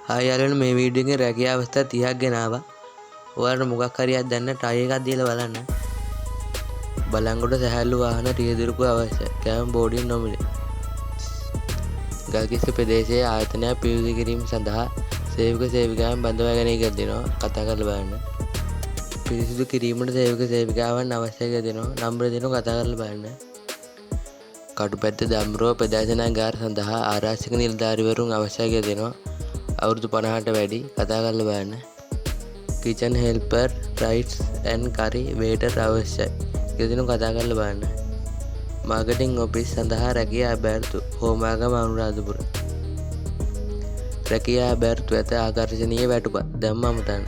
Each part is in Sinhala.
හායි යාළුවනේ මේ වීඩියෝ එකේ රැකියා අවස්ථා 30ක් ගෙනාවා. ඔයාලට මොකක් හරි දැන්න try එකක් දීලා බලන්න. බලංගොඩ සැහැල්ලු වාහන රියදුරකු අවශ්‍ය. කැම බෝඩින් නොමිලේ. ගල්කිස්ස ප්‍රදේශයේ ආයතනයක් පිරිසිදු කිරීම සඳහා සේවක සේවිකාවන් බඳවා ගැනීම දෙනවා. කතා කරලා බලන්න. පිරිසිදු කිරීමට සේවක සේවිකාවන් අවශ්‍ය දෙනවා. නම්බර දෙනවා කතා කරලා බලන්න. කටුපැත්ත දම්රුව ප්‍රදර්ශනාගාර සඳහා ආරක්ෂක නිලධාරීවරුන් අවශ්‍ය දෙනවා. අවුරුදු 50ට වැඩි. කතා කරලා බලන්න. Kitchen helper rights and curry waiter අවශ්‍යයි. කියලා කතා කරලා බලන්න. මාකටිං ඔෆිස් සඳහා රැකියා අභ්‍යර්ථු හෝමාගම අනුරාධපුර. රැකියා අභ්‍යර්ථු ඇත ආකර්ෂණීය වැටුප. දැම්ම අමතන්න.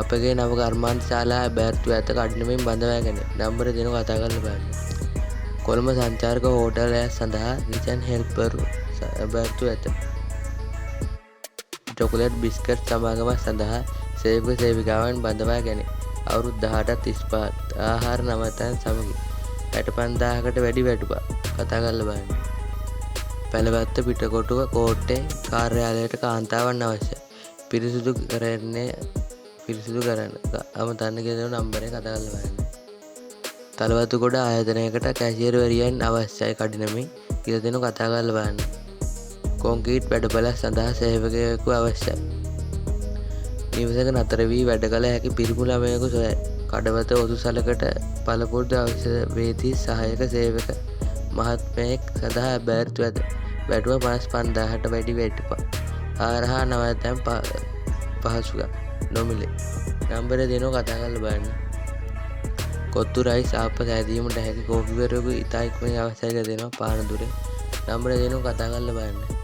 අපගේ නව කර්මාන්ත ශාලා අභ්‍යර්ථු ඇත කඩිනමින් බඳවාගෙන. නම්බර දෙනවා කතා කරලා බලන්න. කොළඹ සංචාරක හෝටලයක් සඳහා කිචන් හෙල්පර් අභ්‍යර්ථු ඇත. චොකලට් බිස්කට් සමාගමක් සඳහා සේවක සේවිකාවන් බඳවා ගැනීම. අවුරුදු 18ට 35 ආහාර නවතන් සමගි 65000කට වැඩි වැටුප. කතා කරලා බලන්න. පැලවත්ත පිටකොටුව කෝට්ටේ කාර්යාලයට කාන්තාවන් අවශ්‍යයි. පිරිසිදු කරන්න අමතන්න කියන නම්බරේ කතා කරලා බලන්න. තලවතුගොඩ ආයතනයකට කැෂියර්වරියන් අවශ්‍යයි කඩිනමින් කියලා දෙනු කතා කරලා බලන්න. කොන්ක්‍රීට් වැඩපළක් සඳහා සේවකයෙකු අවශ්‍යයි. නිවසක නතර වී වැඩ කළ හැකි පිරිමි ළමයෙකු සොයයි. කඩවත ඔසුසලකට පළපුරුදු අවශ්‍ය වේදී සහායක සේවක මහත්මයෙක් සඳහා අභ්‍යර්ථු ඇත. වැටුප 55000ට වැඩි වැටුප. ආහාර නවතන් පහසුකම් නොමිලේ. නම්බර දෙනවා කතා කරලා බලන්න. කොත්තු රයිස් ආප්ප සෑදීමට හැකි කෝපිවරයෙකු ඉතා ඉක්මනින් අවශ්‍යයි දෙනවා පානදුරේ. නම්බර දෙනවා කතා කරලා බලන්න.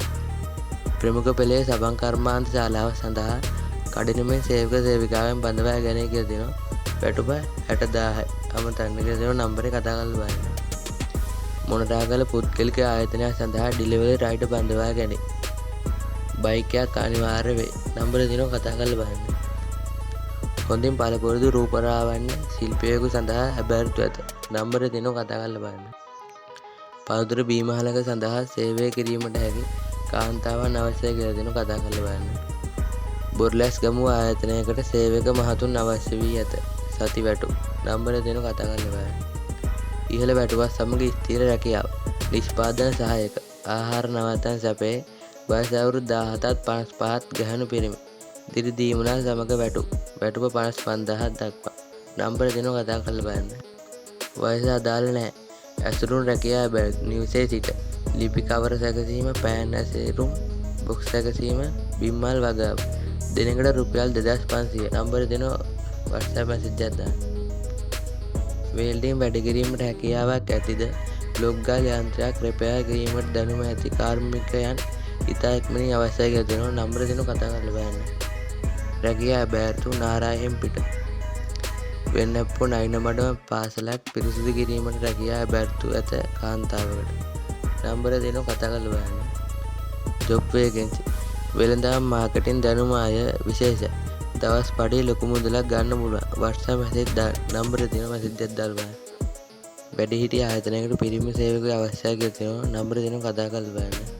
ප්‍රමුඛ පෙළේ සබන් කර්මාන්ත ශාලාව සඳහා කඩිනමින් සේවක සේවිකාවෙන් බඳවා ගැනීම කියලා දෙනවා. වැටුප 60000යි. අමතන්න කියලා දෙනවා නම්බරේ කතා කරලා බලන්න. මොනරාගල පුද්ගලික ආයතනයක් සඳහා ඩිලිවරි රයිඩර් බඳවා ගැනීම. බයික් එකක් අනිවාර්ය වේ. නම්බර දෙනවා කතා කරලා බලන්න. හොඳින් පළපුරුදු රූපලාවන්‍ය ශිල්පියෙකු සඳහා අභ්‍යර්ථු ඇත. නම්බර දෙනවා කතා කරලා බලන්න. පළතුරු බීමහලක සඳහා සේවය කිරීමට හැකි කාන්තාවන් අවශ්‍යයි කියලා දෙනවා කතා කරලා බලන්න. බොර්ලැස් ගමුව ආයතනයකට සේවක මහතුන් අවශ්‍ය වී ඇත. සති වැටු. නම්බර දෙනවා කතා කරලා බලන්න. ඉහළ වැටුපත් සමග ස්ථිර රැකියාව. නිෂ්පාදන සහායක. ආහාර නවතන් සැපේ. වයස අවුරුදු 17ත් 55ත් ගැහැණු පිරිමි. දිරි දීමුණා සමග වැටුප 55000ක් දක්වා. නම්බර දෙනවා කතා කරලා බලන්න. වයස අදාළ නැහැ. ඇසුරුන් රැකියා අභ්‍යර්ථි නිවසේ සිට ලිපි කවර සැකසීම පෑන් ඇසීරුම් බොක්ස් සැකසීම බිම්මල් වගාව දිනකට රුපියල් 2500. නම්බර දෙනවා WhatsApp message එකක් දාන්න. වෙල්ඩින් වැඩ කිරීමට හැකියාවක් ඇතිද? බ්ලොග් ගල් යන්ත්‍රයක් රිපෙයාර් කිරීමට දැනුම ඇති කාර්මිකයන් ඉතා ඉක්මනින් අවශ්‍යයි කියලා දෙනවා. නම්බර දෙනවා කතා කරලා බලන්න. රැකියා අභ්‍යර්ථු නාරායන් පිට වෙන්නප්පු නයිනමඩම පාසලක් පිරිසිදු කිරීමට රැකියා අභ්‍යර්ථු ඇත කාන්තාවකට. නම්බර දෙනවා කතා කරලා බලන්න. ජොබ් වේකන්සි වෙළඳාම් මාකටිං දැනුම අය විශේෂයි. දවස් පඩි ලොකු මුදලක් ගන්න පුළුවන්. WhatsApp message දාන්න. නම්බර දෙනවා message එකක් දාලා බලන්න. වැඩිහිටිය ආයතනයකට පිරිමි සේවකයෝ අවශ්‍යයි කියලා දෙනවා. නම්බර දෙනවා කතා කරලා බලන්න.